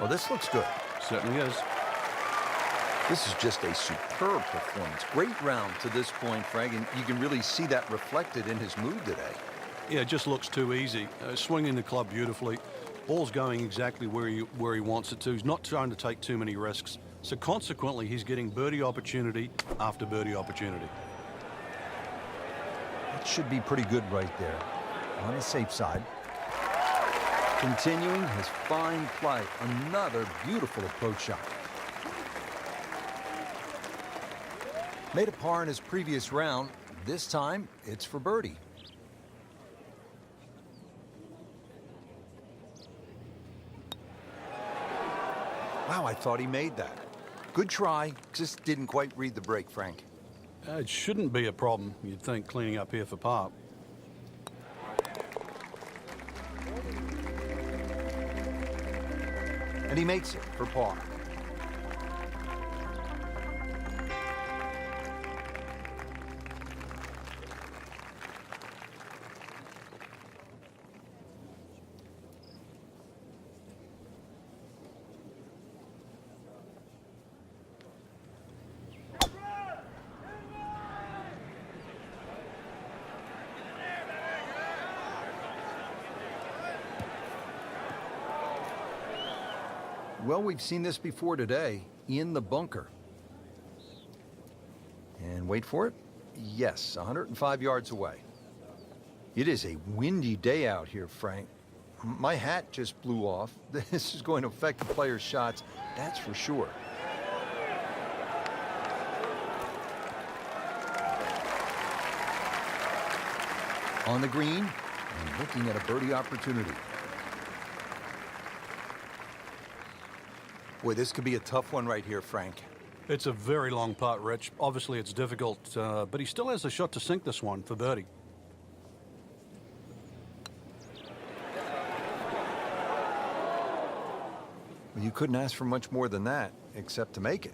Well, this looks good. Certainly is. This is just a superb performance. Great round to this point, Frank, and you can really see that reflected in his mood today. Yeah, it just looks too easy. Swinging the club beautifully. Ball's going exactly where he wants it to. He's not trying to take too many risks. So consequently, he's getting birdie opportunity after birdie opportunity. That should be pretty good right there. On the safe side. Continuing his fine play. Another beautiful approach shot. Made a par in his previous round. This time, it's for birdie. Wow, I thought he made that. Good try, just didn't quite read the break, Frank. It shouldn't be a problem, you'd think, cleaning up here for par. And he makes it for par. Well, we've seen this before today, in the bunker. And wait for it. Yes, 105 yards away. It is a windy day out here, Frank. My hat just blew off. This is going to affect the players' shots, that's for sure. On the green, and looking at a birdie opportunity. Boy, this could be a tough one right here, Frank. It's a very long putt, Rich. Obviously, it's difficult, but he still has a shot to sink this one for birdie. Well, you couldn't ask for much more than that, except to make it.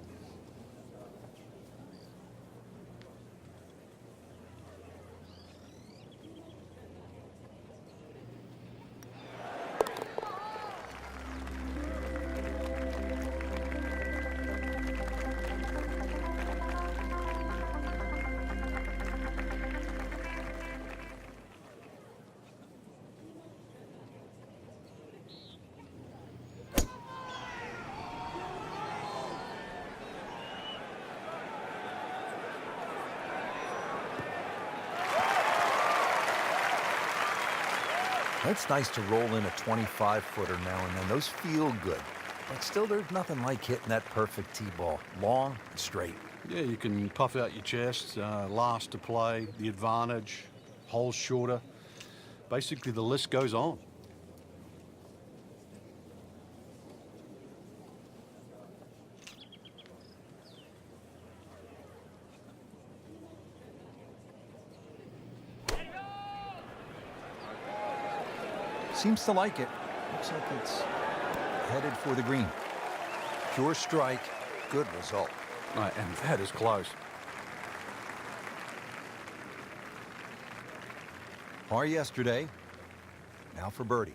It's nice to roll in a 25-footer now and then. Those feel good. But still, there's nothing like hitting that perfect tee ball. Long and straight. Yeah, you can puff out your chest, last to play, the advantage, holes shorter. Basically, the list goes on. Seems to like it. Looks like it's headed for the green. Pure strike, good result. Right, and that is close. Par yesterday, now for birdie.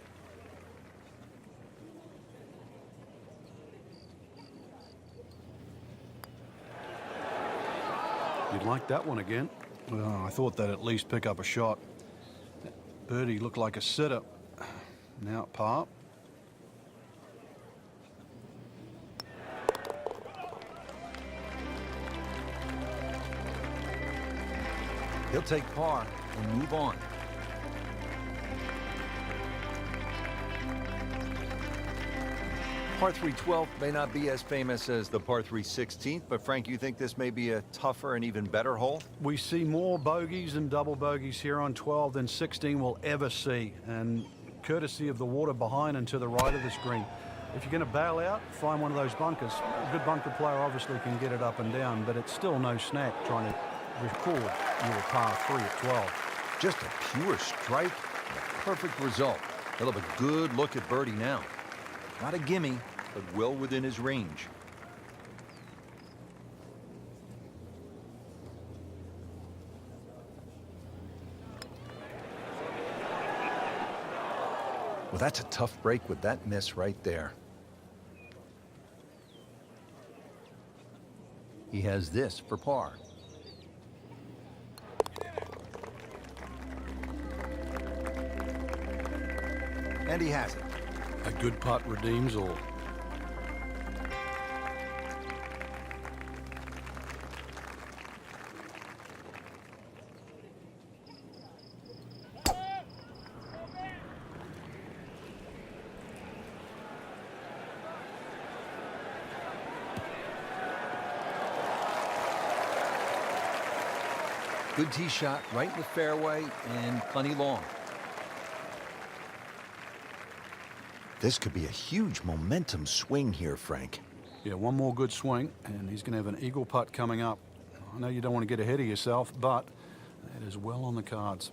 You'd like that one again. Well, I thought they'd at least pick up a shot. Birdie looked like a sitter. Now at par. He'll take par and move on. Par 312 may not be as famous as the par 316th, but Frank, you think this may be a tougher and even better hole? We see more bogeys and double bogeys here on 12 than 16 will ever see, and courtesy of the water behind and to the right of this green. If you're going to bail out, find one of those bunkers. A good bunker player obviously can get it up and down, but it's still no snack trying to record your par 3 at 12. Just a pure strike and a perfect result. He'll have a good look at birdie now. Not a gimme, but well within his range. Well, that's a tough break with that miss right there. He has this for par. And he has it. A good putt redeems all. Good tee shot, right in the fairway, and plenty long. This could be a huge momentum swing here, Frank. Yeah, one more good swing, and he's going to have an eagle putt coming up. I know you don't want to get ahead of yourself, but it is well on the cards.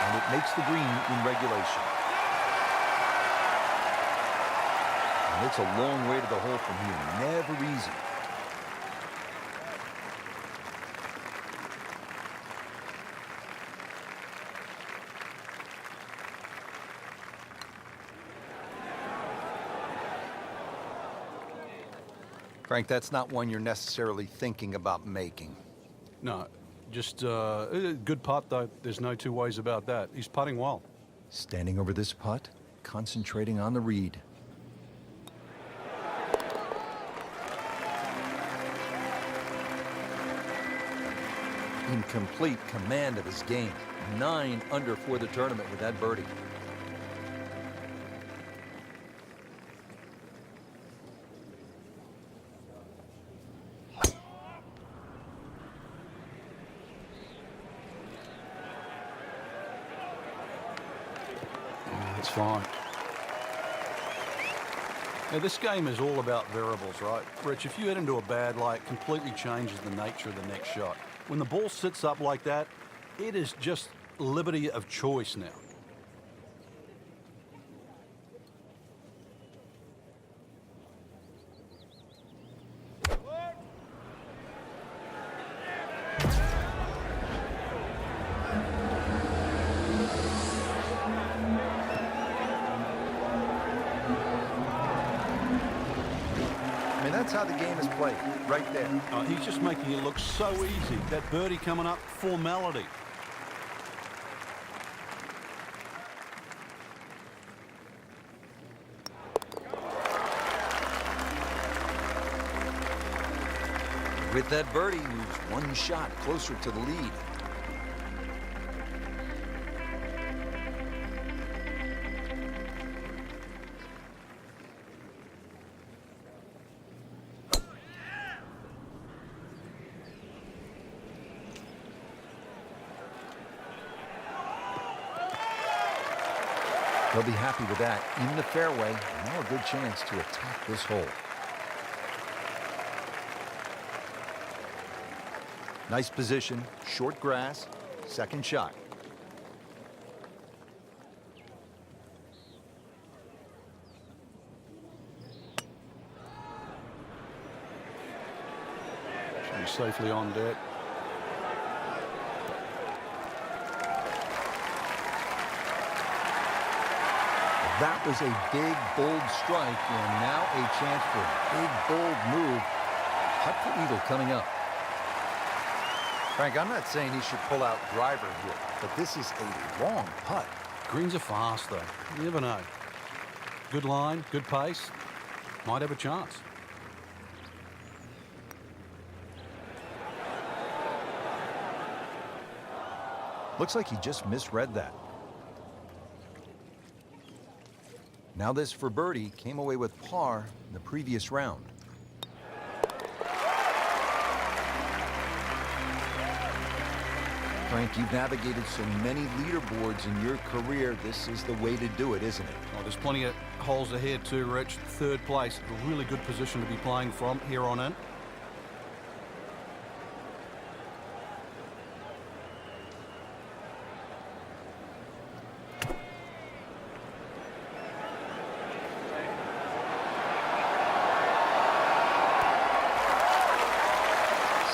And it makes the green in regulation. And it's a long way to the hole from here. Never easy. Frank, that's not one you're necessarily thinking about making. No, just a good putt, though. There's no two ways about that. He's putting well. Standing over this putt, concentrating on the read. In complete command of his game. 9 under for the tournament with that birdie. It's fine. Now, this game is all about variables, right? Rich, if you head into a bad lie, it completely changes the nature of the next shot. When the ball sits up like that, it is just liberty of choice now. I mean, that's how the game is played, right there. He's just making it look so easy. That birdie coming up, formality. With that birdie, he moves one shot closer to the lead. They'll be happy with that. In the fairway, now a good chance to attack this hole. Nice position, short grass, second shot. Should be safely on deck. That was a big, bold strike, and now a chance for a big, bold move. Putt for eagle coming up. Frank, I'm not saying he should pull out driver here, but this is a long putt. Greens are fast, though. You never know. Good line, good pace. Might have a chance. Looks like he just misread that. Now this for birdie, came away with par in the previous round. Frank, you've navigated so many leaderboards in your career. This is the way to do it, isn't it? Oh, there's plenty of holes ahead too, Rich. Third place, a really good position to be playing from here on in.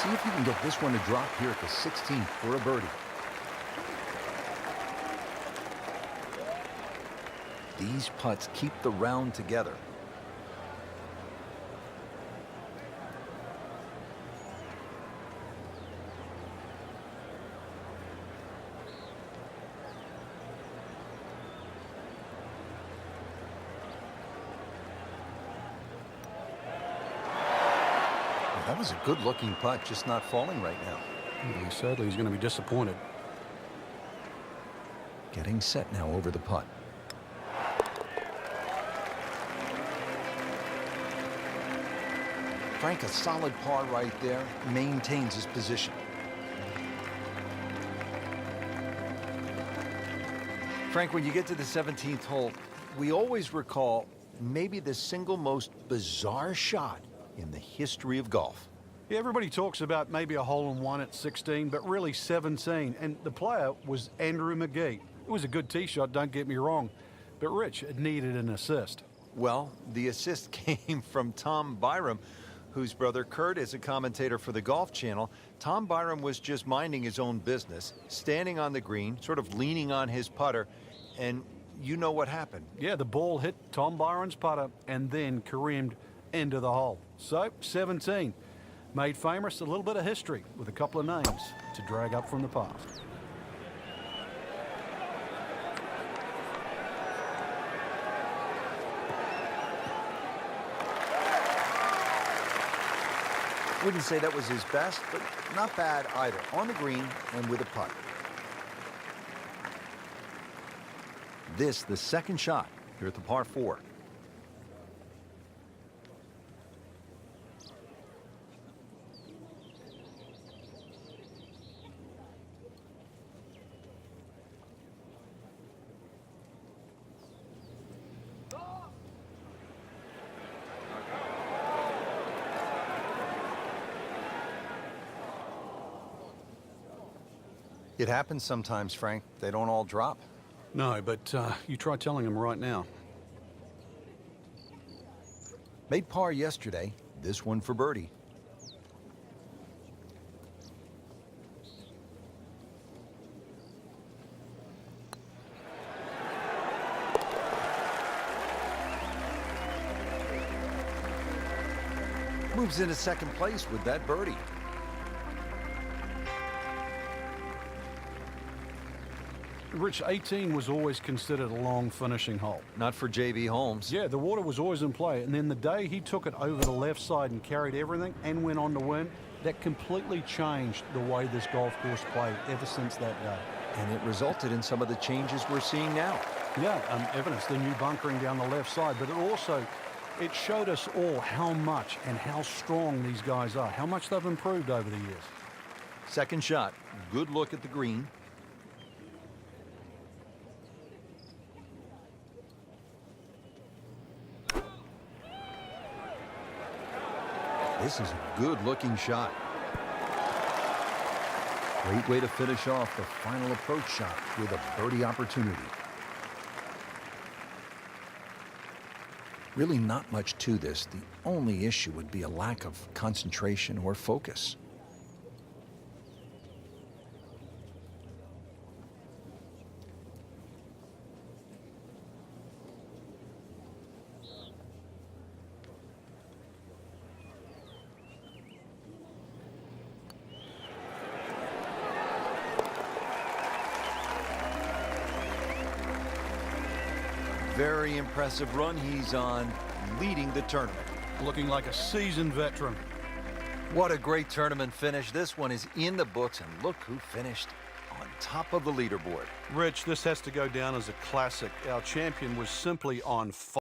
See if you can get this one to drop here at the 16th for a birdie. These putts keep the round together. That was a good-looking putt, just not falling right now. Sadly, he's going to be disappointed. Getting set now over the putt. Frank, a solid par right there, maintains his position. Frank, when you get to the 17th hole, we always recall maybe the single most bizarre shot in the history of golf. Yeah, everybody talks about maybe a hole-in-one at 16, but really 17. And the player was Andrew McGee. It was a good tee shot, don't get me wrong. But Rich, it needed an assist. Well, the assist came from Tom Byram, whose brother Kurt is a commentator for the Golf Channel. Tom Byram was just minding his own business, standing on the green, sort of leaning on his putter, and you know what happened. Yeah, the ball hit Tom Byram's putter and then careened into the hole. So, 17. Made famous a little bit of history with a couple of names to drag up from the past. Wouldn't say that was his best, but not bad either. On the green and with a putt. This, the second shot here at the par 4. It happens sometimes, Frank. They don't all drop. No, but you try telling him right now. Made par yesterday. This one for birdie. Moves into second place with that birdie. Rich, 18 was always considered a long finishing hole. Not for J.B. Holmes. Yeah, the water was always in play. And then the day he took it over the left side and carried everything and went on to win, that completely changed the way this golf course played ever since that day. And it resulted in some of the changes we're seeing now. Yeah, evidence, the new bunkering down the left side, but it showed us all how much and how strong these guys are, how much they've improved over the years. Second shot, good look at the green. This is a good-looking shot. Great way to finish off the final approach shot with a birdie opportunity. Really not much to this. The only issue would be a lack of concentration or focus. Very impressive run he's on, leading the tournament. Looking like a seasoned veteran. What a great tournament finish. This one is in the books, and look who finished on top of the leaderboard. Rich, this has to go down as a classic. Our champion was simply on fire.